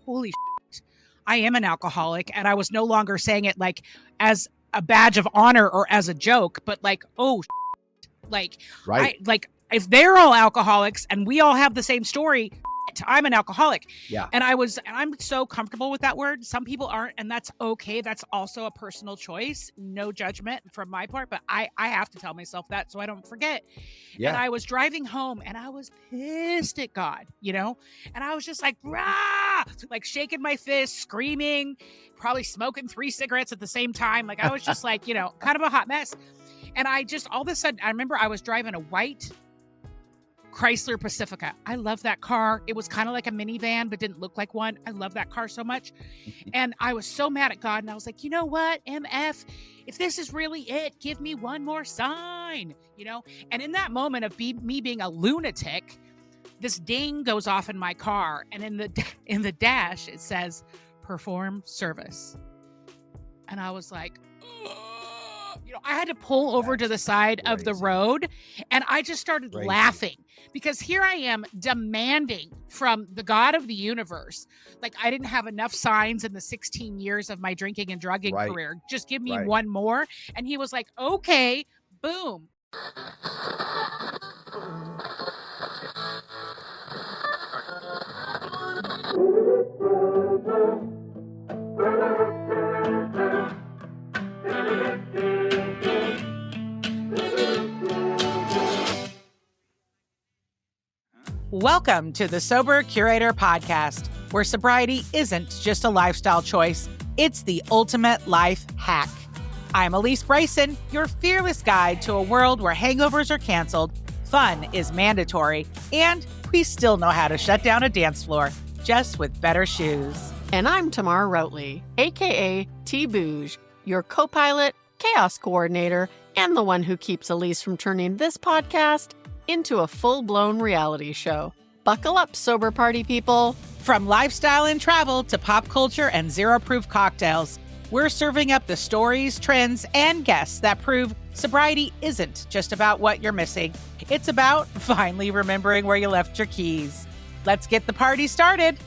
holy shit, I am an alcoholic. And I was no longer saying it like as a badge of honor or as a joke, but like, oh, like, right. If they're all alcoholics and we all have the same story, I'm an alcoholic. Yeah. And I'm so comfortable with that word. Some people aren't, and that's okay. That's also a personal choice. No judgment from my part, but I have to tell myself that so I don't forget. Yeah. And I was driving home and I was pissed at God, and I was just like, rah, like shaking my fist, screaming, probably smoking 3 cigarettes at the same time. Like I was just like, kind of a hot mess. And I just, all of a sudden, I remember I was driving a white Chrysler Pacifica. I love that car. It was kind of like a minivan, but didn't look like one. I love that car so much. And I was so mad at God. And I was like, you know what, MF, if this is really it, give me one more sign, And in that moment of me being a lunatic, this ding goes off in my car. And in the dash, it says, perform service. And I was like, I had to pull over to the side of the road, and I just started laughing because here I am demanding from the God of the universe. Like I didn't have enough signs in the 16 years of my drinking and drugging career. Just give me one more. And he was like, okay, boom. Welcome to the Sober Curator podcast, where sobriety isn't just a lifestyle choice, it's the ultimate life hack. I'm Alysse Bryson, your fearless guide to a world where hangovers are canceled, fun is mandatory, and we still know how to shut down a dance floor, just with better shoes. And I'm Tamar Routley, aka T-Bouge, your co-pilot, chaos coordinator, and the one who keeps Alysse from turning this podcast into a full-blown reality show. Buckle up, sober party people. From lifestyle and travel to pop culture and zero-proof cocktails, we're serving up the stories, trends, and guests that prove sobriety isn't just about what you're missing. It's about finally remembering where you left your keys. Let's get the party started.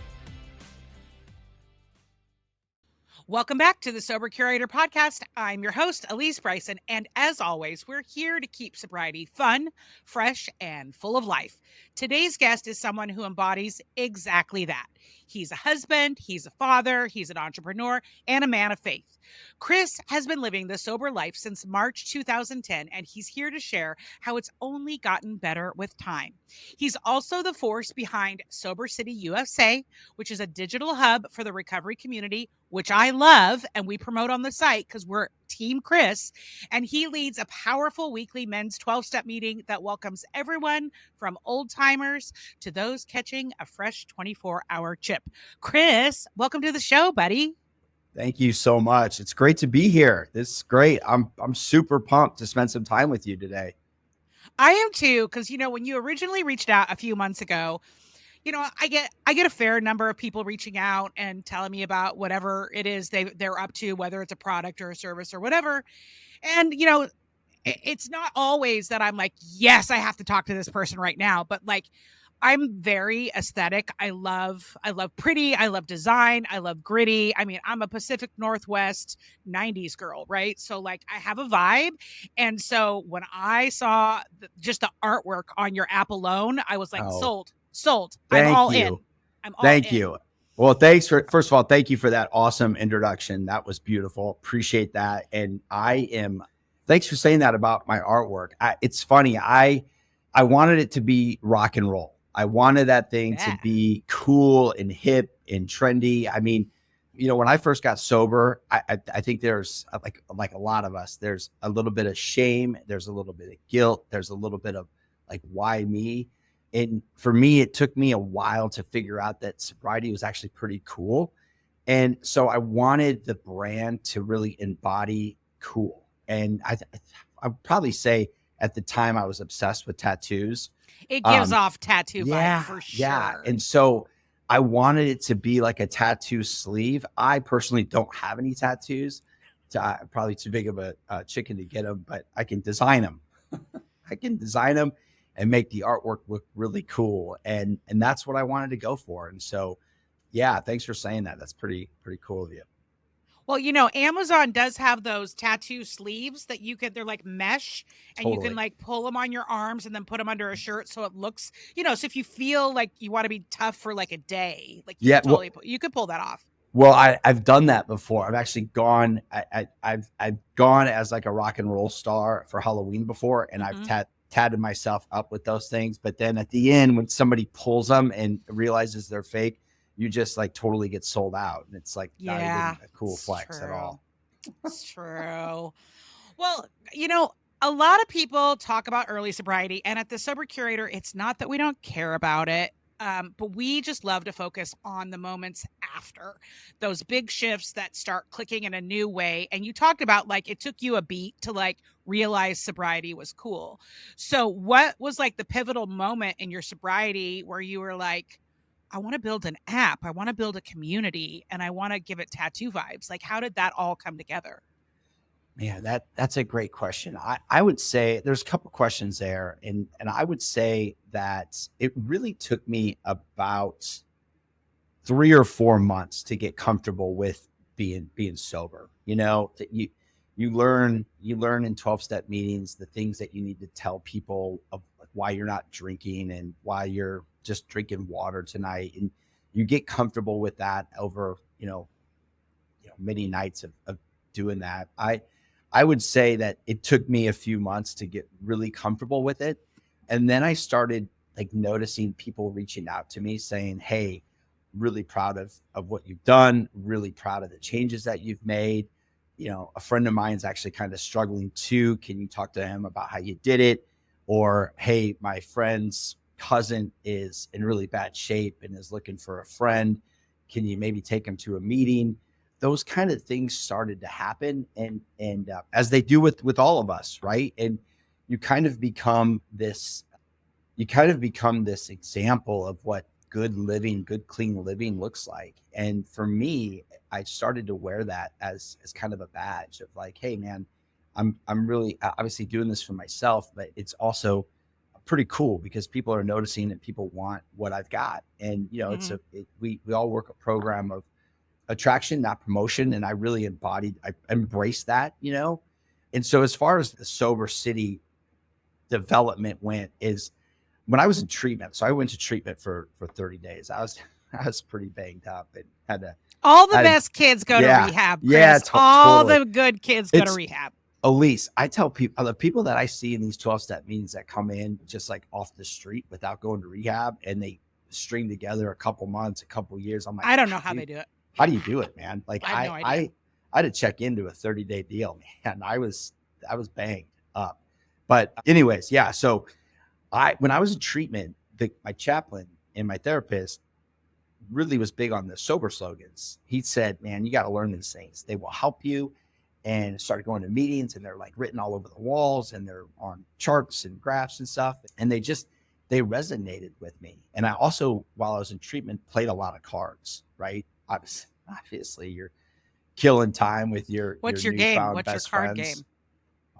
Welcome back to the Sober Curator podcast. I'm your host, Alysse Bryson, and as always, we're here to keep sobriety fun, fresh, and full of life. Today's guest is someone who embodies exactly that. He's a husband, he's a father, he's an entrepreneur, and a man of faith. Chris has been living the sober life since March 2010, and he's here to share how it's only gotten better with time. He's also the force behind Sober City USA, which is a digital hub for the recovery community, which I love, and we promote on the site because we're Team Chris. And he leads a powerful weekly men's 12-step meeting that welcomes everyone from old timers to those catching a fresh 24-hour chip. Chris, welcome to the show, buddy. Thank you so much. It's great to be here. This is great. I'm super pumped to spend some time with you today. I am too, because when you originally reached out a few months ago, I get a fair number of people reaching out and telling me about whatever it is they're up to, whether it's a product or a service or whatever. And it's not always that I'm like, yes, I have to talk to this person right now, but like, I'm very aesthetic. I love pretty. I love design. I love gritty. I mean, I'm a Pacific Northwest 90s girl, right? So like I have a vibe. And so when I saw just the artwork on your app alone, I was like, sold. I'm all in. Thank you. Well, first of all, thank you for that awesome introduction. That was beautiful. Appreciate that. And thanks for saying that about my artwork. It's funny. I wanted it to be rock and roll. I wanted that thing to be cool and hip and trendy. I mean, when I first got sober, I think there's like a lot of us, there's a little bit of shame. There's a little bit of guilt. There's a little bit of like, why me? And for me, it took me a while to figure out that sobriety was actually pretty cool. And so I wanted the brand to really embody cool. And I'd probably say at the time I was obsessed with tattoos. It gives off tattoo vibe for sure. Yeah. And so I wanted it to be like a tattoo sleeve. I personally don't have any tattoos. I'm probably too big of a chicken to get them, but I can design them. And make the artwork look really cool. And that's what I wanted to go for. And so Yeah. Thanks for saying that. That's pretty cool of you. Well, Amazon does have those tattoo sleeves that they're like mesh, and you can Totally. like pull them on your arms and then put them under a shirt. So it looks, so if you feel like you want to be tough for like a day, like you Yeah. could totally, you could pull that off. Well, I've done that before. I've actually gone. I've gone as like a rock and roll star for Halloween before, and I've tatted myself up with those things. But then at the end, when somebody pulls them and realizes they're fake, you just like totally get sold out, and it's like not even a cool flex at all. It's true. Well, a lot of people talk about early sobriety, and at the Sober Curator, it's not that we don't care about it. But we just love to focus on the moments after those big shifts that start clicking in a new way. And you talked about like it took you a beat to like realize sobriety was cool. So what was like the pivotal moment in your sobriety where you were like, I want to build an app, I want to build a community, and I want to give it tattoo vibes? Like, how did that all come together? Man, that's a great question. I would say there's a couple questions there. And I would say that it really took me about 3 or 4 months to get comfortable with being sober. That you learn in 12-step meetings the things that you need to tell people of why you're not drinking and why you're just drinking water tonight. And you get comfortable with that over, many nights of doing that. I would say that it took me a few months to get really comfortable with it. And then I started like noticing people reaching out to me saying, hey, really proud of what you've done, really proud of the changes that you've made. A friend of mine's actually kind of struggling too. Can you talk to him about how you did it? Or, hey, my friend's cousin is in really bad shape and is looking for a friend. Can you maybe take him to a meeting? Those kind of things started to happen, and as they do with all of us, right? And you kind of become this example of what good clean living looks like. And for me, I started to wear that as kind of a badge of like, hey man, I'm really obviously doing this for myself, but it's also pretty cool because people are noticing and people want what I've got. And we all work a program of attraction, not promotion. And I really I embraced that, And so as far as the Sober City development went is when I was in treatment. So I went to treatment for 30 days. I was pretty banged up and had to. All the best kids go to rehab, Chris. Yeah, all totally. the good kids go to rehab. Alysse, I tell people, the people that I see in these 12-step meetings that come in just like off the street without going to rehab, and they string together a couple months, a couple years. I'm like, I don't know how they do it. How do you do it, man? Like I had to check into a 30-day deal, man. I was banged up. But anyways, yeah. So when I was in treatment, my chaplain and my therapist really was big on the sober slogans. He said, man, you got to learn these things. They will help you. And started going to meetings, and they're like written all over the walls, and they're on charts and graphs and stuff. And they resonated with me. And I also, while I was in treatment, played a lot of cards, right? Obviously you're killing time with what's your game? What's your card friends. Game?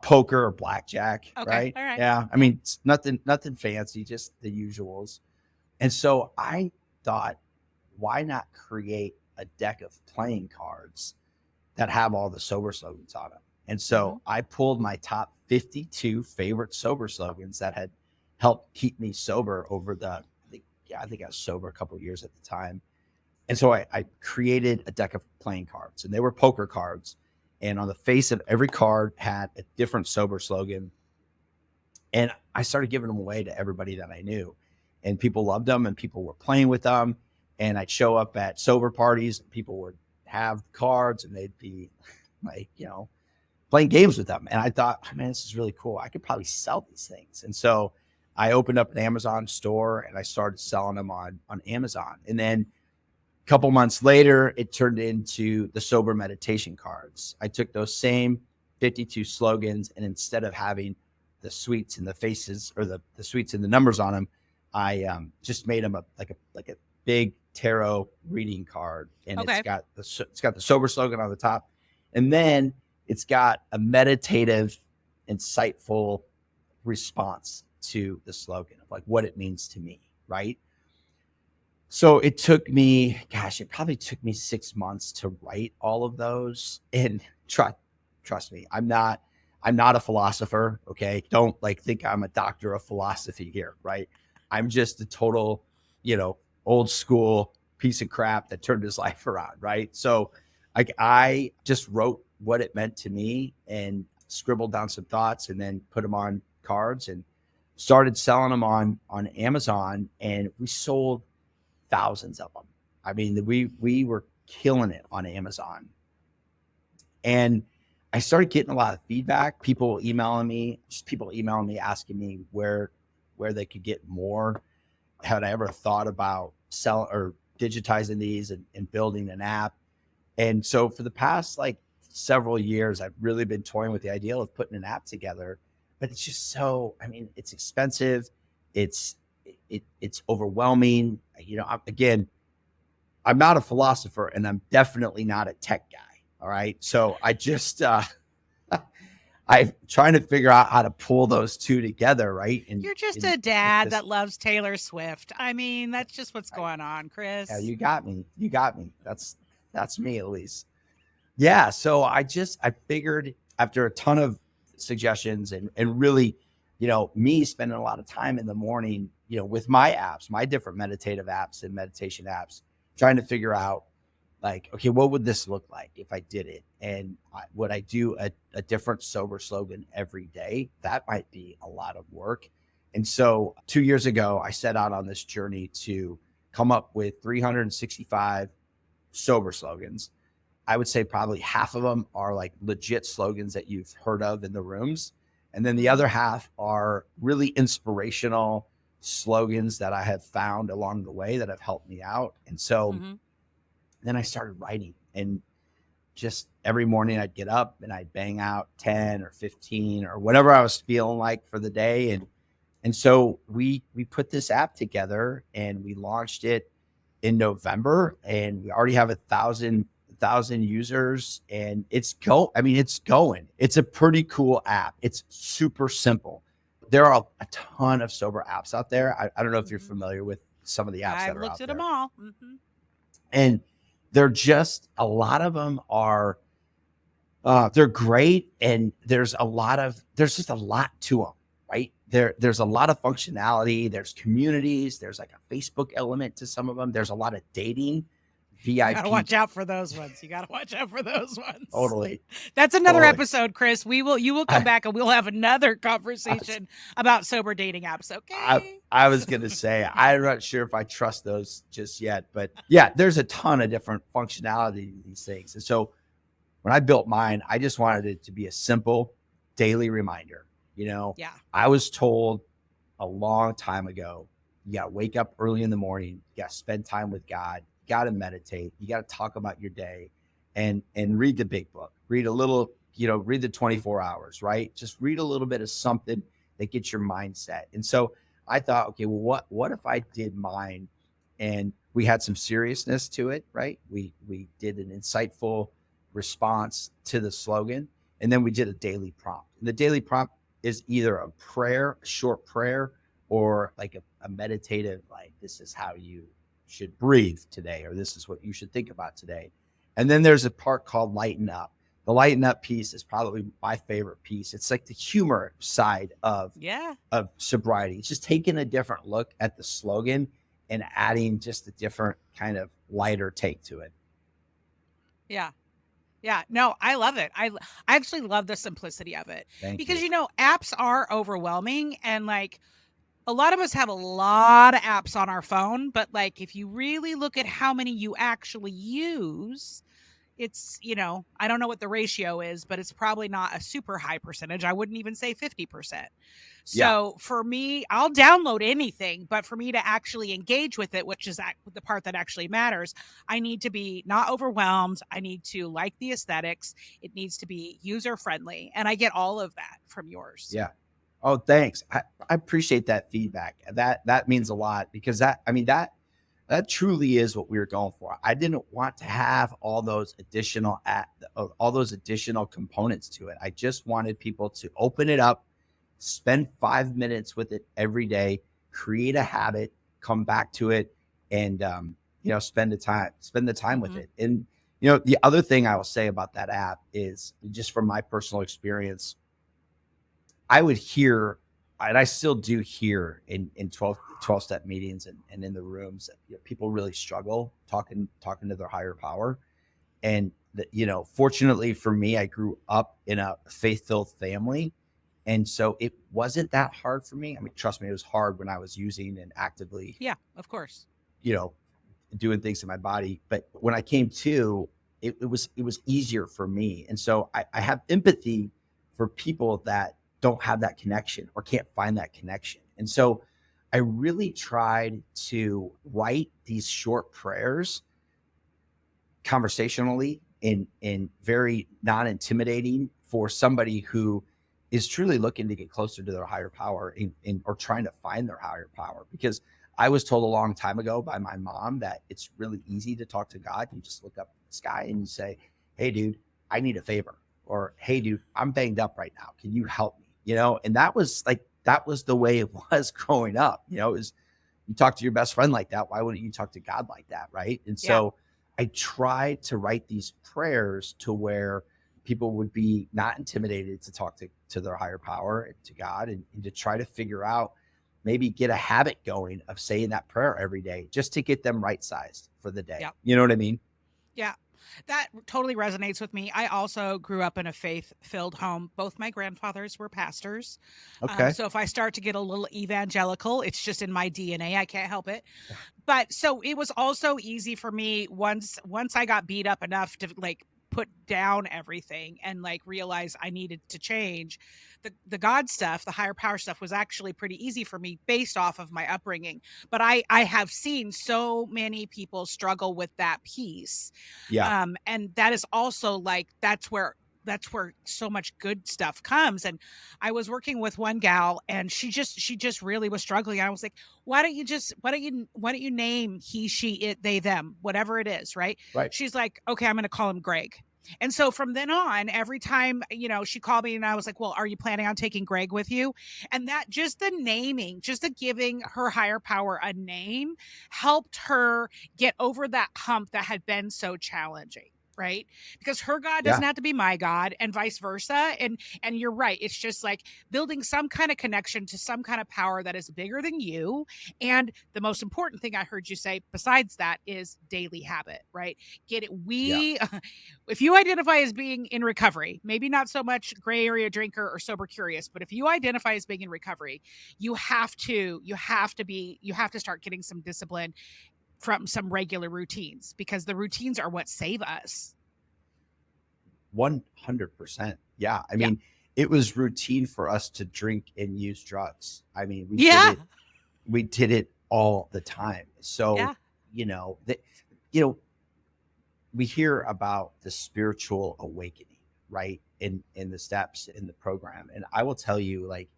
Poker or blackjack, okay, right? All right. Yeah. I mean, it's nothing fancy, just the usuals. And so I thought, why not create a deck of playing cards that have all the sober slogans on them? And so I pulled my top 52 favorite sober slogans that had helped keep me sober over I think I was sober a couple of years at the time. And so I created a deck of playing cards, and they were poker cards. And on the face of every card had a different sober slogan. And I started giving them away to everybody that I knew, and people loved them, and people were playing with them. And I'd show up at sober parties, and people would have cards, and they'd be like, playing games with them. And I thought, oh, man, this is really cool. I could probably sell these things. And so I opened up an Amazon store, and I started selling them on Amazon. And then a couple months later, it turned into the sober meditation cards. I took those same 52 slogans, and instead of having the sweets and the faces, or the sweets and the numbers on them, I just made them like a big tarot reading card, and it's got the sober slogan on the top, and then it's got a meditative, insightful response to the slogan of like what it means to me, right? So it took me, it probably took me 6 months to write all of those. And trust me, I'm not a philosopher. Okay. Don't like think I'm a doctor of philosophy here. Right. I'm just a total, old school piece of crap that turned his life around. Right. So like I just wrote what it meant to me and scribbled down some thoughts and then put them on cards and started selling them on Amazon, and we sold thousands of them. I mean, we were killing it on Amazon. And I started getting a lot of feedback, people emailing me asking me where they could get more. Had I ever thought about selling or digitizing these and building an app? And so for the past like several years, I've really been toying with the idea of putting an app together, but it's just it's expensive. It's overwhelming. I'm not a philosopher and I'm definitely not a tech guy. All right. So I just, I'm trying to figure out how to pull those two together. Right. And you're just a dad that loves Taylor Swift. I mean, that's just what's going on, Chris. Yeah, you got me. That's me, Alysse. Yeah. So I figured after a ton of suggestions and really, me spending a lot of time in the morning, with my apps, my different meditative apps and meditation apps, trying to figure out like, okay, what would this look like if I did it? And would I do a different sober slogan every day? That might be a lot of work. And so 2 years ago, I set out on this journey to come up with 365 sober slogans. I would say probably half of them are like legit slogans that you've heard of in the rooms. And then the other half are really inspirational slogans that I have found along the way that have helped me out. And so then I started writing, and just every morning I'd get up and I'd bang out 10 or 15 or whatever I was feeling like for the day. And so we put this app together and we launched it in November, and we already have 1,000 users, and it's going. It's a pretty cool app. It's super simple. There are a ton of sober apps out there. I don't know if you're familiar with some of the apps that are out there. I've looked at them all. And they're just, a lot of them are, they're great. And there's just a lot to them, right? There's a lot of functionality. There's communities. There's like a Facebook element to some of them. There's a lot of dating. VIP. You gotta watch out for those ones. Totally. That's another episode, Chris. You will come back and we'll have another conversation about sober dating apps. Okay. I was gonna say, I'm not sure if I trust those just yet, but yeah, there's a ton of different functionality to these things. And so when I built mine, I just wanted it to be a simple daily reminder. Yeah. I was told a long time ago, you gotta wake up early in the morning, you gotta spend time with God. Got to meditate. You got to talk about your day and read the big book, read a little, read the 24 hours, right? Just read a little bit of something that gets your mindset. And so I thought, okay, well, what if I did mine and we had some seriousness to it, right? We did an insightful response to the slogan, and then we did a daily prompt. And the daily prompt is either a prayer, a short prayer, or like a meditative, like, this is how you should breathe today, or this is what you should think about today. And then there's a part called Lighten Up. The Lighten Up piece is probably my favorite piece. It's like the humor side of sobriety. It's just taking a different look at the slogan and adding just a different kind of lighter take to it. Yeah. No, I love it. I actually love the simplicity of it. Because apps are overwhelming, and like, a lot of us have a lot of apps on our phone, but like, if you really look at how many you actually use, it's, I don't know what the ratio is, but it's probably not a super high percentage. I wouldn't even say 50%. So for me, I'll download anything, but for me to actually engage with it, which is the part that actually matters, I need to be not overwhelmed. I need to like the aesthetics. It needs to be user friendly. And I get all of that from yours. Yeah. Oh, thanks. I appreciate that feedback. That means a lot, because that truly is what we were going for. I didn't want to have all those additional components to it. I just wanted people to open it up, spend 5 minutes with it every day, create a habit, come back to it, and, spend the time with Mhm. it. And, the other thing I will say about that app is, just from my personal experience, I would hear, and I still do hear in 12 step meetings and in the rooms that, people really struggle talking to their higher power. And that, fortunately for me, I grew up in a faith-filled family. And so it wasn't that hard for me. I mean, trust me, it was hard when I was using and actively, Yeah, of course. doing things in my body. But when I came to, it was easier for me. And so I have empathy for people that don't have that connection or can't find that connection. And so I really tried to write these short prayers conversationally in very non-intimidating for somebody who is truly looking to get closer to their higher power or trying to find their higher power. Because I was told a long time ago by my mom that it's really easy to talk to God. You just look up at the sky and you say, hey dude, I need a favor. Or, hey dude, I'm banged up right now. Can you help me? And that was the way it was growing up. It was, you talk to your best friend like that. Why wouldn't you talk to God like that? Right. And Yeah. so I tried to write these prayers to where people would be not intimidated to talk to their higher power and to God, and to try to figure out, maybe get a habit going of saying that prayer every day, just to get them right sized for the day. Yeah. You know what I mean? Yeah, that totally resonates with me. I also grew up in a faith-filled home. Both my grandfathers were pastors. Okay. So if I start to get a little evangelical, it's just in my DNA. I can't help it. But so it was also easy for me once I got beat up enough to like put down everything and like realize I needed to change. The God stuff, the higher power stuff was actually pretty easy for me based off of my upbringing. But I have seen so many people struggle with that piece. Yeah. And that is also like that's where so much good stuff comes. And I was working with one gal and she just really was struggling. I was like, why don't you name he, she, it, they, them, whatever it is, right? Right. She's like, okay, I'm going to call him Greg. And so from then on, every time, she called me and I was like, well, are you planning on taking Greg with you? And that just the naming, just the giving her higher power a name helped her get over that hump that had been so challenging. Right. Because her God doesn't have to be my God and vice versa. And you're right. It's just like building some kind of connection to some kind of power that is bigger than you. And the most important thing I heard you say besides that is daily habit, right? Get it. If you identify as being in recovery, maybe not so much gray area drinker or sober curious, but if you identify as being in recovery, you have to start getting some discipline from some regular routines, because the routines are what save us. 100%. Yeah. I mean, it was routine for us to drink and use drugs. I mean, we did it all the time. So, we hear about the spiritual awakening, right? In the steps in the program. And I will tell you, like,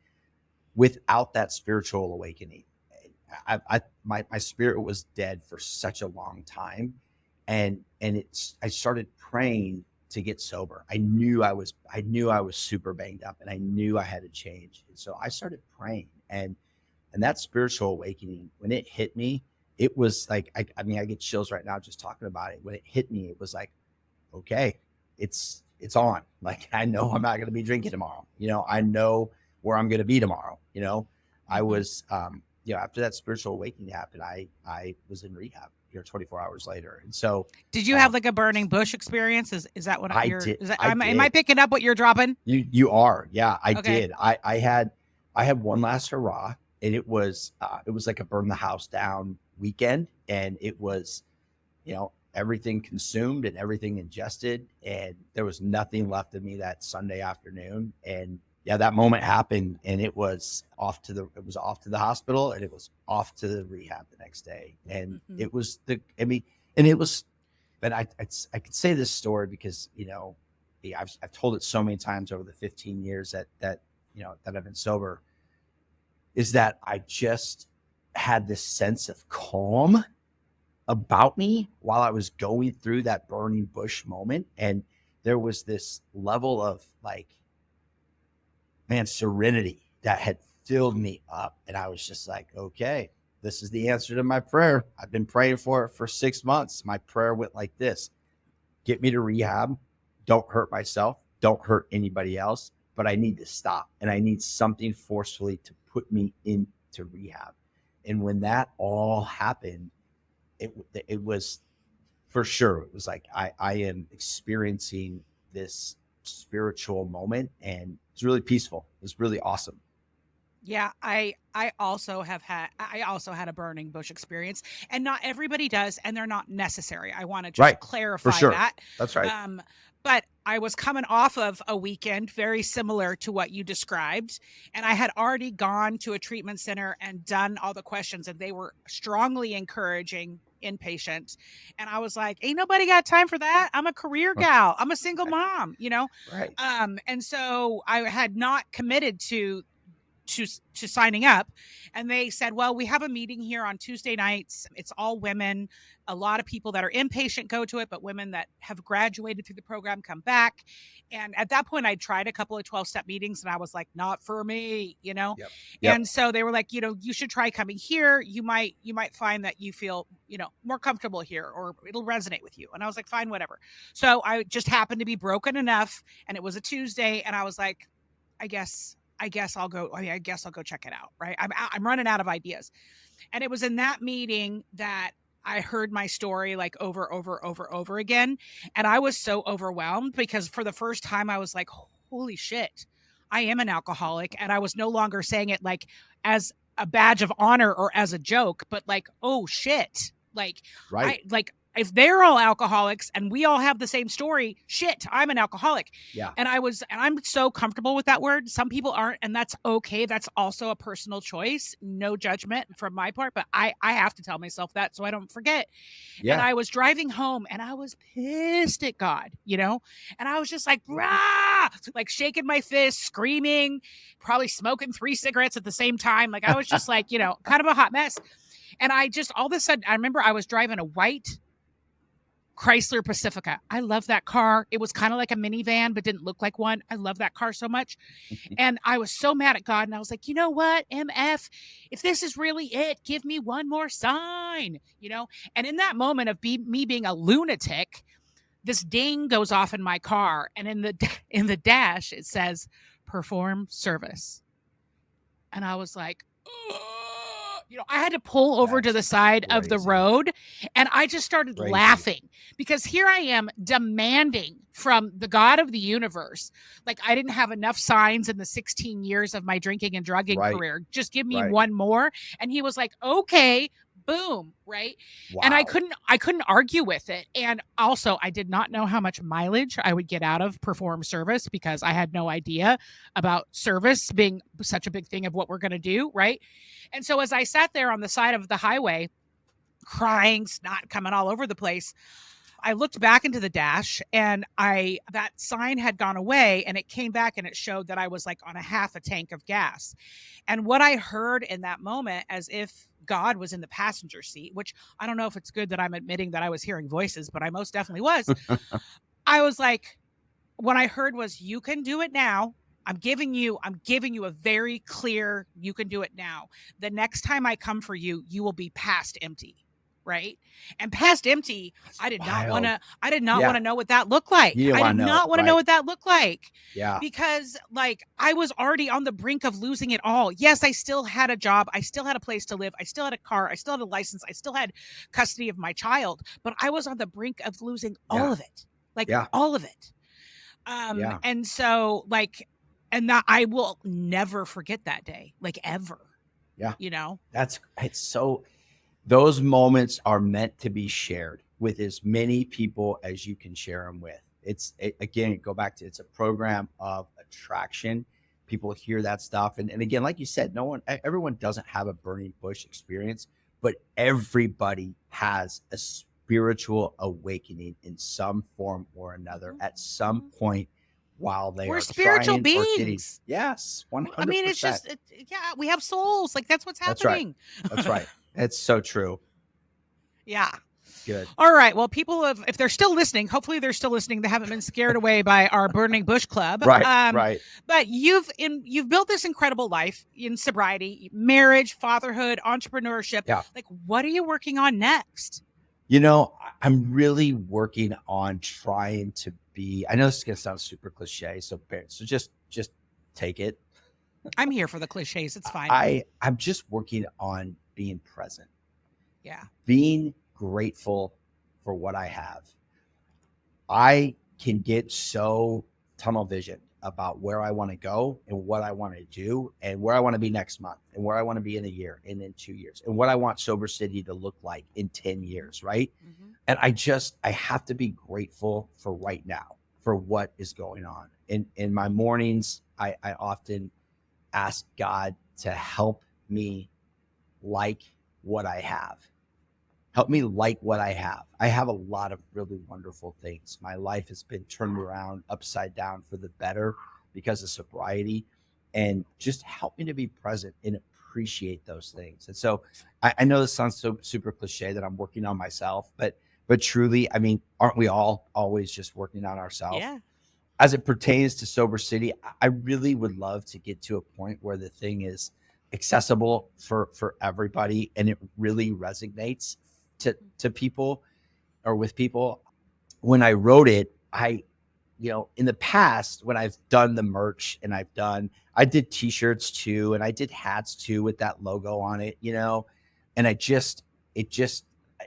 without that spiritual awakening, my spirit was dead for such a long time. And I started praying to get sober. I knew I was super banged up and I knew I had to change. And so I started praying, and that spiritual awakening, when it hit me, it was like, I mean, I get chills right now just talking about it. When it hit me, it was like, okay, it's on. Like, I know I'm not going to be drinking tomorrow. I know where I'm going to be tomorrow. I was, after that spiritual awakening happened, I was in rehab 24 hours later. And so, did you have like a burning bush experience? Is that what I did? Am I picking up what you're dropping? You are. Yeah, I did. I had one last hurrah, and it was like a burn the house down weekend. And it was, everything consumed and everything ingested, and there was nothing left of me that Sunday afternoon. And that moment happened, and it was off to the hospital, and it was off to the rehab the next day. And it was but I could say this story because, I've told it so many times over the 15 years that I've been sober, is that I just had this sense of calm about me while I was going through that burning bush moment. And there was this level of like, serenity that had filled me up. And I was just like, okay, this is the answer to my prayer. I've been praying for it for 6 months. My prayer went like this: get me to rehab. Don't hurt myself. Don't hurt anybody else. But I need to stop, and I need something forcefully to put me into rehab. And when that all happened, it was for sure. It was like I am experiencing this spiritual moment, and it's really peaceful. It was really awesome. Yeah, I also had a burning bush experience, and not everybody does, and they're not necessary. I want to just clarify for sure. that. That's right. But I was coming off of a weekend very similar to what you described, and I had already gone to a treatment center and done all the questions, and they were strongly encouraging inpatient. And I was like, ain't nobody got time for that. I'm a career gal. I'm a single mom, Right. And so I had not committed to signing up, and they said, well, we have a meeting here on Tuesday nights. It's all women. A lot of people that are inpatient go to it, but women that have graduated through the program come back. And at that point, I tried a couple of 12-step meetings, and I was like, not for me, Yep. And so they were like, you should try coming here. You might find that you feel, more comfortable here, or it'll resonate with you. And I was like, fine, whatever. So I just happened to be broken enough, and it was a Tuesday, and I was like, I guess I'll go. I guess I'll go check it out. Right. I'm running out of ideas. And it was in that meeting that I heard my story like over again. And I was so overwhelmed, because for the first time I was like, holy shit, I am an alcoholic. And I was no longer saying it like as a badge of honor or as a joke, but like, oh shit. Like, right. If they're all alcoholics and we all have the same story, shit, I'm an alcoholic. Yeah. And I'm so comfortable with that word. Some people aren't, and that's okay. That's also a personal choice. No judgment from my part, but I have to tell myself that so I don't forget. Yeah. And I was driving home, and I was pissed at God, and I was just like, rah, like shaking my fist, screaming, probably smoking 3 cigarettes at the same time. Like I was just like, kind of a hot mess. And I just, all of a sudden, I remember I was driving a white Chrysler Pacifica. I love that car. It was kind of like a minivan, but didn't look like one. I love that car so much. And I was so mad at God. And I was like, you know what, MF, if this is really it, give me one more sign, And in that moment of me being a lunatic, this ding goes off in my car. And in the dash, it says, perform service. And I was like, ugh. I had to pull over to the side of the road, and I just started laughing, because here I am demanding from the God of the universe. Like I didn't have enough signs in the 16 years of my drinking and drugging career. Just give me one more. And he was like, okay, boom. Right. Wow. And I couldn't argue with it. And also I did not know how much mileage I would get out of perform service, because I had no idea about service being such a big thing of what we're going to do. Right. And so as I sat there on the side of the highway, crying, snot coming all over the place, I looked back into the dash, and that sign had gone away, and it came back, and it showed that I was like on a half a tank of gas. And what I heard in that moment, as if God was in the passenger seat, which I don't know if it's good that I'm admitting that I was hearing voices, but I most definitely was. I was like, what I heard was, you can do it now. I'm giving you a very clear, you can do it now. The next time I come for you, you will be past empty. Right. And past empty, I did not want to know what that looked like. I did not want to know what that looked like. Yeah. Because like I was already on the brink of losing it all. Yes, I still had a job. I still had a place to live. I still had a car. I still had a license. I still had custody of my child, but I was on the brink of losing all of it. Like all of it. And so like, and that I will never forget that day, like ever. Yeah. It's so, those moments are meant to be shared with as many people as you can share them with. Again, go back to, it's a program of attraction. People hear that stuff. And again, like you said, everyone doesn't have a burning bush experience, but everybody has a spiritual awakening in some form or another at some point while we're spiritual beings. Yes, 100%. I mean, it's just, we have souls. Like that's what's happening. That's right. It's so true. Yeah. Good. All right. Well, people if they're still listening, hopefully they're still listening. They haven't been scared away by our Burning Bush Club. Right. But you've built this incredible life in sobriety, marriage, fatherhood, entrepreneurship. Yeah. Like, what are you working on next? I'm really working on trying to be, I know this is going to sound super cliche, so just take it. I'm here for the cliches. It's fine. I'm just working on being present. Yeah. Being grateful for what I have. I can get so tunnel vision about where I want to go and what I want to do and where I want to be next month and where I want to be in a year and in 2 years and what I want Sober City to look like in 10 years, right? Mm-hmm. And I have to be grateful for right now, for what is going on. In my mornings, I often ask God to help me like what I have. Help me like what I have. I have a lot of really wonderful things. My life has been turned around upside down for the better because of sobriety, and just help me to be present and appreciate those things. And so I know this sounds so super cliche that I'm working on myself, but truly, I mean, aren't we all always just working on ourselves? Yeah. As it pertains to Sober City, I really would love to get to a point where the thing is accessible for everybody and it really resonates to people or with people. When I wrote it, in the past, when I've done the merch and I did t-shirts too, and I did hats too with that logo on it, and it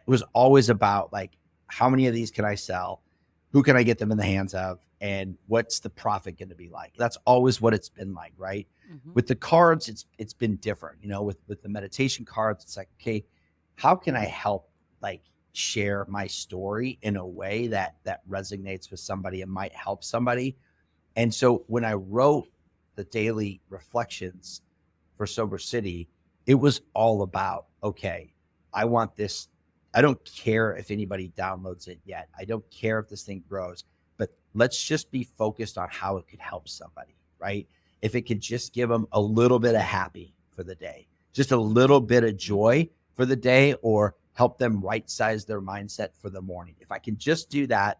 was always about like, how many of these can I sell? Who can I get them in the hands of? And what's the profit going to be like? That's always what it's been like, right? Mm-hmm. With the cards, it's been different, with the meditation cards, it's like, okay, how can I help like share my story in a way that resonates with somebody and might help somebody? And so when I wrote the daily reflections for Sober City, it was all about, okay, I want this. I don't care if anybody downloads it yet. I don't care if this thing grows, but let's just be focused on how it could help somebody, right? If it could just give them a little bit of happy for the day, just a little bit of joy for the day, or help them right size their mindset for the morning. If I can just do that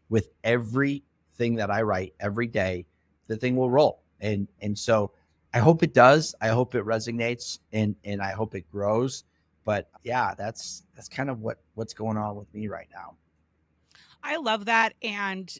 with everything that I write every day, the thing will roll. And so I hope it does. I hope it resonates and I hope it grows. But yeah, that's kind of what's going on with me right now. I love that. And,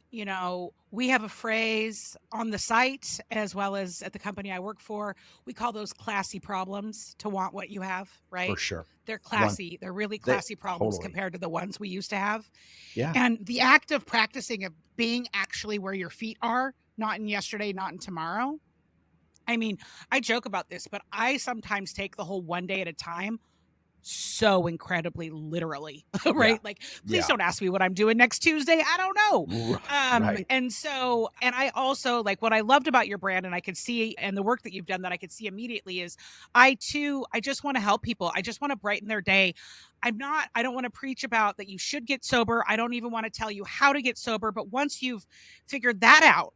we have a phrase on the site as well as at the company I work for. We call those classy problems, to want what you have, right? For sure. They're classy. They're really classy problems totally. compared to the ones we used to have. Yeah. And the act of practicing, of being actually where your feet are, not in yesterday, not in tomorrow. I mean, I joke about this, but I sometimes take the whole one day at a time so incredibly literally, right? Yeah. Like, please don't ask me what I'm doing next Tuesday. I don't know. Right. And I also, like, what I loved about your brand, and I could see, and the work that you've done that I could see immediately, is I just want to help people. I just want to brighten their day. I don't want to preach about that you should get sober. I don't even want to tell you how to get sober. But once you figured that out,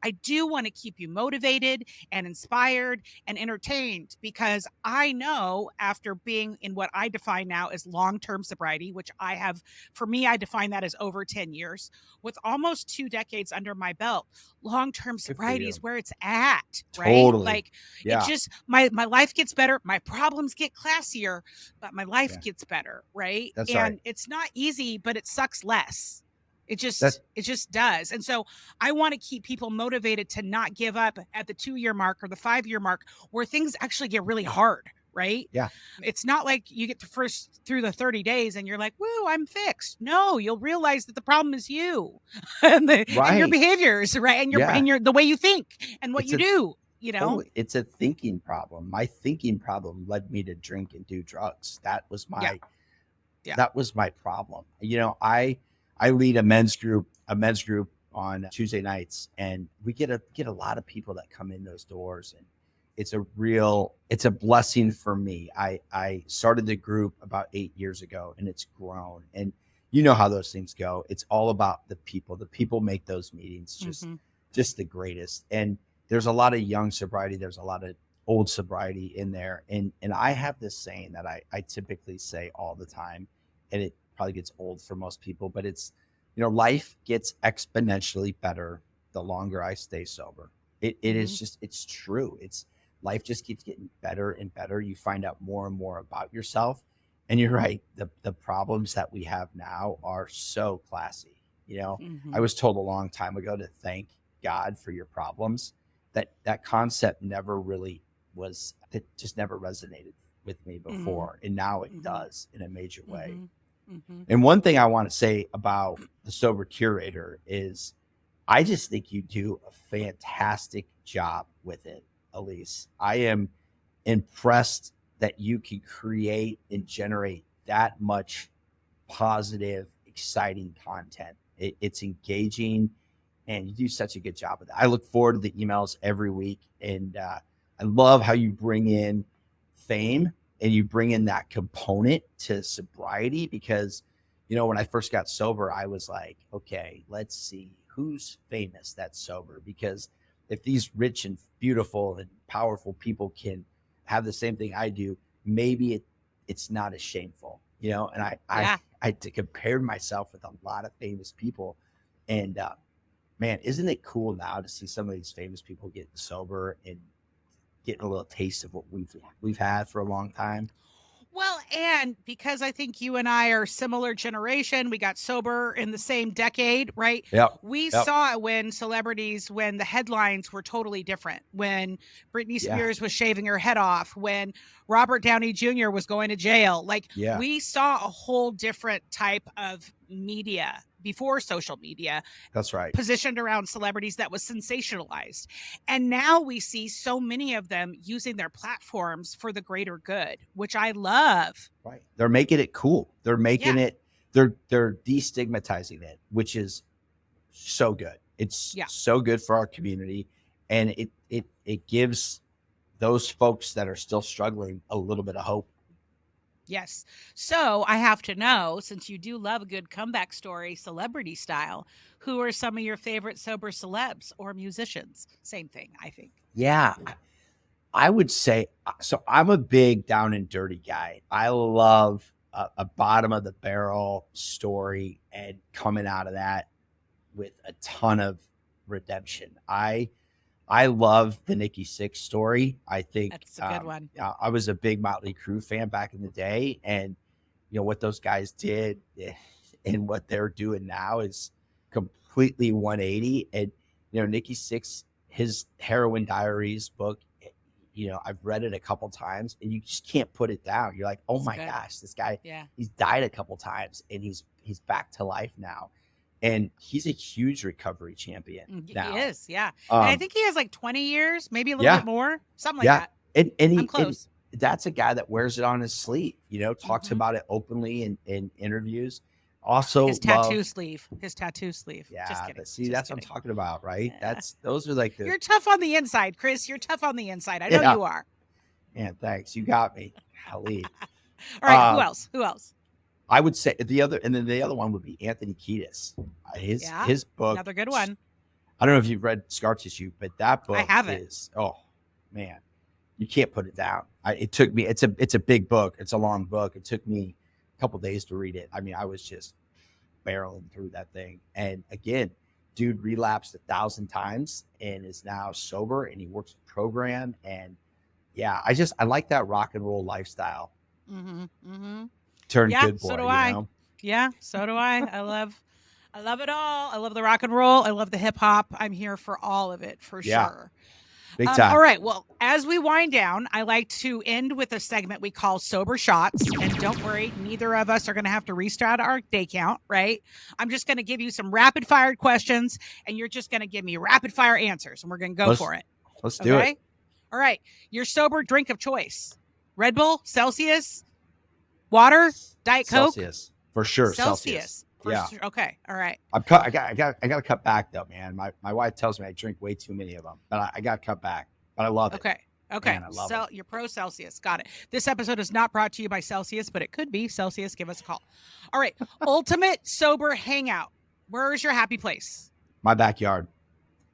I do want to keep you motivated and inspired and entertained, because I know, after being in what I define now as long-term sobriety, which I have, for me, I define that as over 10 years, with almost 2 decades under my belt. Long-term sobriety is where it's at, right? Totally. Like, yeah. it just, my life gets better. My problems get classier, but my life gets better, right? That's and right. It's not easy, but it sucks less. It just does. And so I want to keep people motivated to not give up at the 2-year mark or the 5-year mark, where things actually get really hard, right? Yeah. It's not like you get to first through the 30 days and you're like, woo, I'm fixed. No, you'll realize that the problem is you and your behaviors, right? And your the way you think and what you do. Totally. It's a thinking problem. My thinking problem led me to drink and do drugs. That was my problem. I lead a men's group on Tuesday nights, and we get a lot of people that come in those doors, and it's a blessing for me. I started the group about 8 years ago, and it's grown, and you know how those things go. It's all about the people. The people make those meetings just the greatest. And there's a lot of young sobriety. There's a lot of old sobriety in there. And I have this saying that I typically say all the time, and it probably gets old for most people, but it's, life gets exponentially better the longer I stay sober. It is just, it's true. Life just keeps getting better and better. You find out more and more about yourself. And you're right. The problems that we have now are so classy. I was told a long time ago to thank God for your problems. That concept never really it just never resonated with me before. And now it does in a major way. And one thing I want to say about the Sober Curator is I just think you do a fantastic job with it, Alysse. I am impressed that you can create and generate that much positive, exciting content. It's engaging, and you do such a good job with it. I look forward to the emails every week, and I love how you bring in fame and you bring in that component to sobriety, because, when I first got sober, I was like, okay, let's see who's famous that's sober, because if these rich and beautiful and powerful people can have the same thing I do, maybe it's not as shameful, and I compared myself with a lot of famous people, and man, isn't it cool now to see some of these famous people getting sober and getting a little taste of what we've had for a long time? Well, and because I think you and I are similar generation, we got sober in the same decade, right? Yep. We saw it when the headlines were totally different, when Britney Spears was shaving her head off, when Robert Downey Jr. was going to jail. We saw a whole different type of media before social media. That's right. Positioned around celebrities that was sensationalized. And now we see so many of them using their platforms for the greater good, which I love. Right. They're making it cool. They're making it, they're destigmatizing it, which is so good. It's so good for our community. And it gives those folks that are still struggling a little bit of hope. Yes. So I have to know, since you do love a good comeback story, celebrity style, who are some of your favorite sober celebs or musicians? Same thing, I think. Yeah, I would say, so I'm a big down and dirty guy. I love a bottom of the barrel story and coming out of that with a ton of redemption. I love the Nikki Sixx story. I think that's a good one. I was a big Motley Crue fan back in the day, and what those guys did and what they're doing now is completely 180. And Nikki Sixx, his Heroin Diaries book, I've read it a couple times, and you just can't put it down. You're like, oh my gosh, this guy, he's died a couple times, and he's back to life now. And he's a huge recovery champion now. He is, yeah. And I think he has like 20 years, maybe a little bit more, something like that. And I'm close. That's a guy that wears it on his sleeve, talks about it openly in interviews. Also, his tattoo sleeve. Yeah, just kidding. That's what I'm talking about, right? Yeah. Those are like You're tough on the inside, Chris. You're tough on the inside. I know you are. Man, thanks. You got me. Golly. All right. Who else? I would say the other one would be Anthony Kiedis. His book, another good one. I don't know if you've read Scar Tissue, but that book I haven't. Oh man, you can't put it down. It took me. It's a big book. It's a long book. It took me a couple days to read it. I mean, I was just barreling through that thing. And again, dude relapsed 1,000 times and is now sober, and he works a program. And yeah, I like that rock and roll lifestyle. Turn good boy. So do I. Yeah, so do I. I love it all. I love the rock and roll. I love the hip hop. I'm here for all of it for sure. Big time. All right. Well, as we wind down, I like to end with a segment we call Sober Shots. And don't worry, neither of us are going to have to restart our day count, right? I'm just going to give you some rapid fire questions, and you're just going to give me rapid fire answers, and we're going to go for it. Let's do it. All right. Your sober drink of choice: Red Bull, Celsius, water, Diet Coke? Celsius. For sure. Celsius. Sure. Okay. All right. I got to cut back though, man. My wife tells me I drink way too many of them, but I got to cut back. But I love it. Okay. Man, I love it. You're pro Celsius. Got it. This episode is not brought to you by Celsius, but it could be. Celsius, give us a call. All right. Ultimate sober hangout. Where is your happy place? My backyard.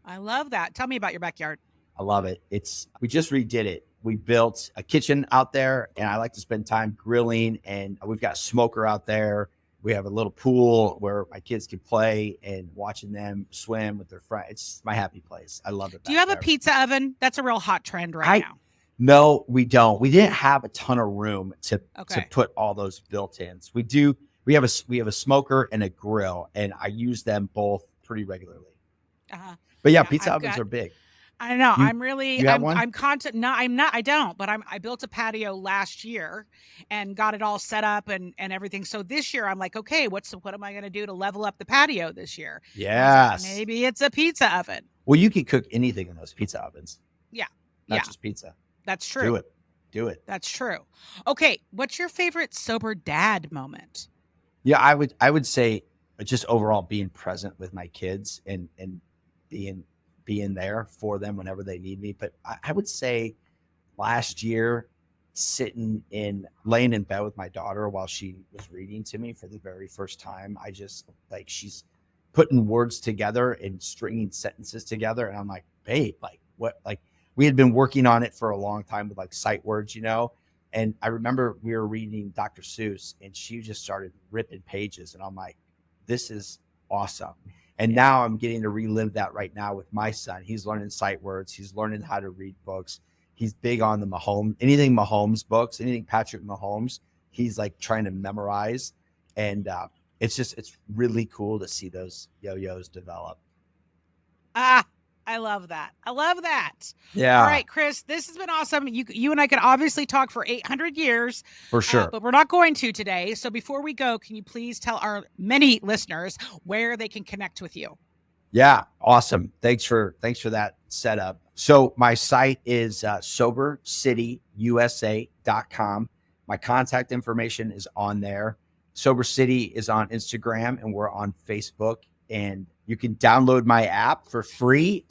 I love that. Tell me about your backyard. I love it. We just redid it. We built a kitchen out there, and I like to spend time grilling, and we've got a smoker out there. We have a little pool where my kids can play, and watching them swim with their friends. It's my happy place. I love it. Do you have a pizza oven? That's a real hot trend right now. No, we don't. We didn't have a ton of room to put all those built-ins. We do. We have a smoker and a grill, and I use them both pretty regularly. But yeah, pizza ovens are big. I know. You have one? I'm content. No, I'm not. I don't. But I built a patio last year and got it all set up and everything. So this year I'm like, okay, what am I going to do to level up the patio this year? Yes. Like, maybe it's a pizza oven. Well, you can cook anything in those pizza ovens. Yeah. Not just pizza. That's true. Do it. That's true. Okay. What's your favorite sober dad moment? Yeah, I would say just overall being present with my kids and being there for them whenever they need me. But I would say last year, laying in bed with my daughter while she was reading to me for the very first time, I just she's putting words together and stringing sentences together. And I'm like, babe, what? We had been working on it for a long time with sight words, And I remember we were reading Dr. Seuss, and she just started ripping pages. And I'm like, this is awesome. And now I'm getting to relive that right now with my son. He's learning sight words. He's learning how to read books. He's big on anything Mahomes books, anything Patrick Mahomes. He's trying to memorize. And it's really cool to see those yo-yos develop. I love that. I love that. Yeah. All right, Chris, this has been awesome. You and I could obviously talk for 800 years. For sure. But we're not going to today. So before we go, can you please tell our many listeners where they can connect with you? Yeah. Awesome. Thanks for that setup. So my site is sobercityusa.com. My contact information is on there. Sober City is on Instagram, and we're on Facebook. And you can download my app for free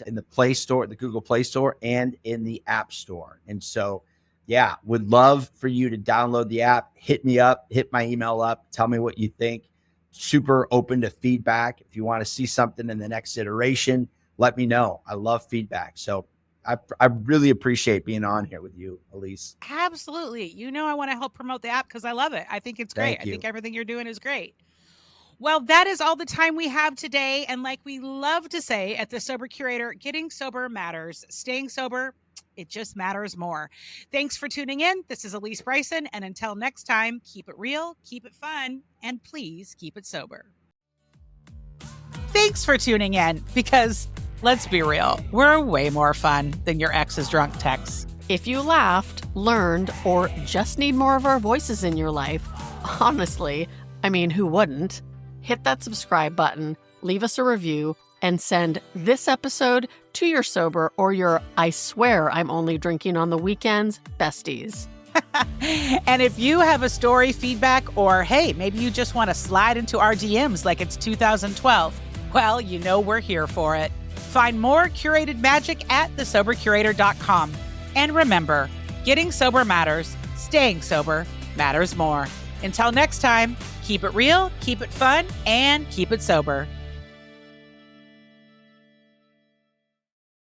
in the Play Store, the Google Play Store, and in the App Store. And so, yeah, would love for you to download the app, hit me up, hit my email up, tell me what you think. Super open to feedback. If you want to see something in the next iteration, let me know. I love feedback. So I really appreciate being on here with you, Alysse. Absolutely. I want to help promote the app because I love it. I think it's great. I think everything you're doing is great. Well, that is all the time we have today. And like we love to say at the Sober Curator, getting sober matters. Staying sober, it just matters more. Thanks for tuning in. This is Alysse Bryson. And until next time, keep it real, keep it fun, and please keep it sober. Thanks for tuning in because let's be real, we're way more fun than your ex's drunk texts. If you laughed, learned, or just need more of our voices in your life, honestly, who wouldn't? Hit that subscribe button, leave us a review, and send this episode to your sober or your I swear I'm only drinking on the weekends besties. And if you have a story, feedback, or hey, maybe you just want to slide into our DMs like it's 2012, well, we're here for it. Find more curated magic at thesobercurator.com. And remember, getting sober matters, staying sober matters more. Until next time, keep it real, keep it fun, and keep it sober.